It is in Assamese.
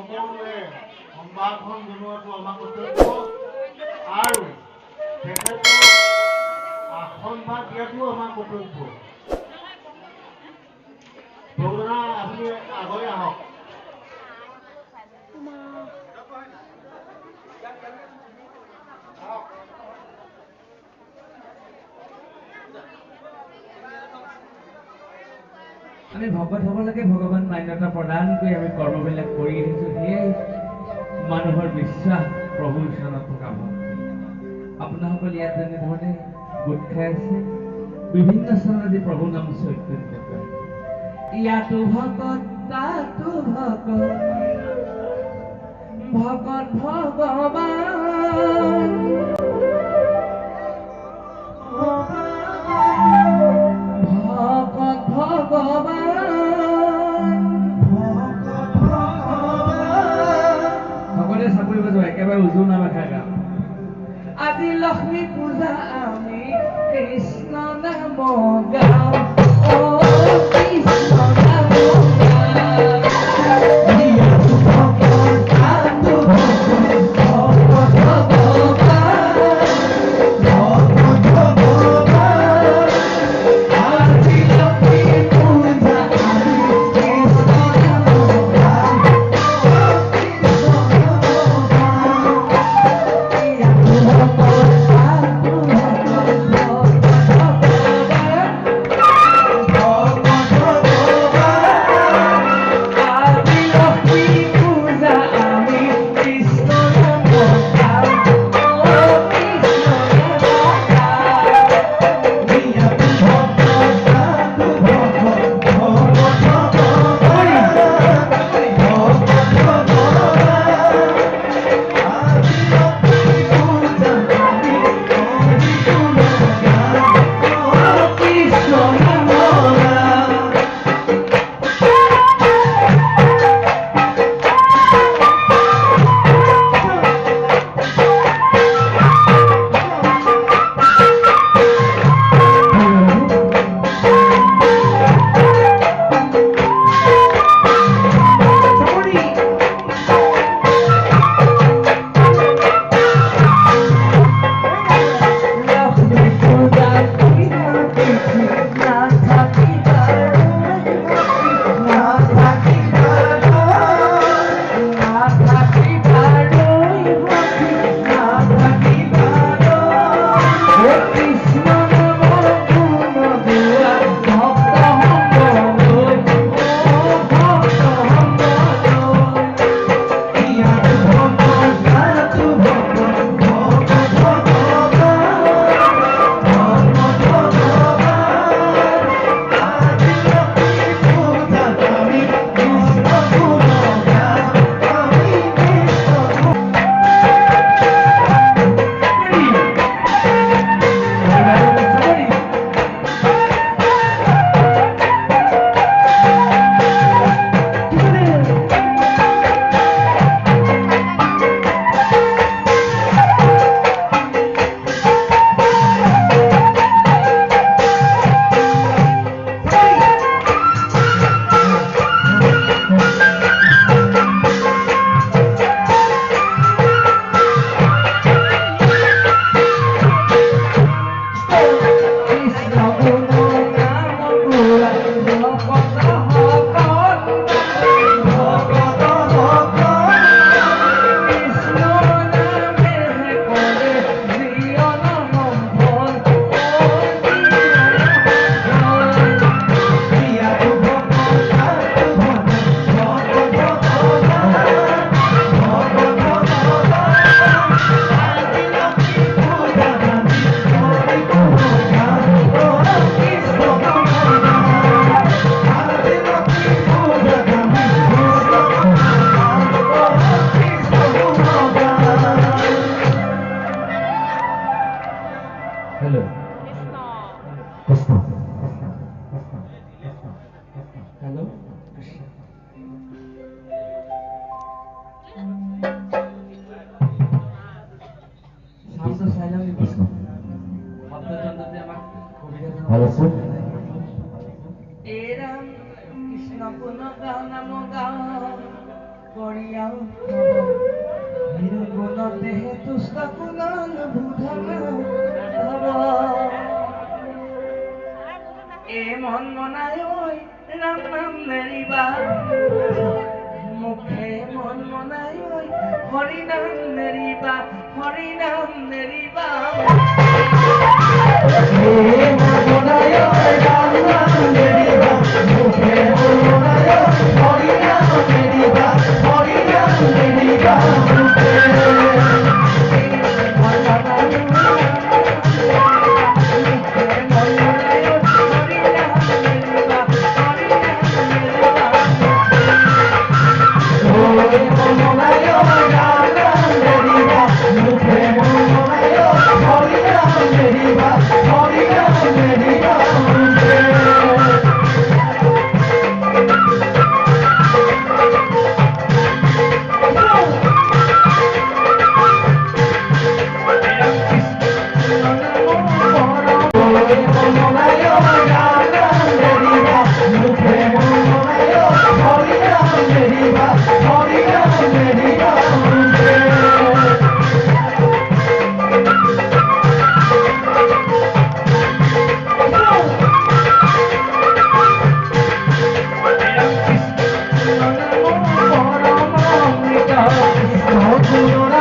সকলোৱে সম্ভাষণ জনোৱাটো আমাৰ কৰ্তব্য আৰু তেখেতক আসন ভাগ দিয়াটো আমাৰ কৰ্তব্য। ভগৱানা আপুনি আগলৈ আহক। আমি ভকত হ'ব লাগে, ভগৱান মান্যতা প্ৰদান কৰি আমি কৰ্মবিলাক কৰি আহিছোঁ। সেয়াই মানুহৰ বিশ্বাস প্ৰভুৰ চৰণত থকা ভক্তি। আপোনাসকল ইয়াত যেনেধৰণে গোট খাই আছে, বিভিন্ন স্থানত আজি প্ৰভু নাম চৈতন্য কৰে। ইয়াতো ভকত তাতো ভকত, ভকত ভগৱান। ভকত ভগৱান, সকলোৱে চাপৰি বজাব, একেবাৰে উজু নাম এষাৰ গাম। আজি লক্ষ্মী পূজা আমি কৃষ্ণ নাম গাম, অ কৃষ্ণ নাম কৰিয়াও নিৰুগুণতে তুষ্ট কুণল বুধন হব এ মন মনাই ঐ ৰাম নাম নেৰিবা মুখে মন মনাই ঐ হৰি নাম নেৰিবা হৰি নাম নেৰিবা Oh,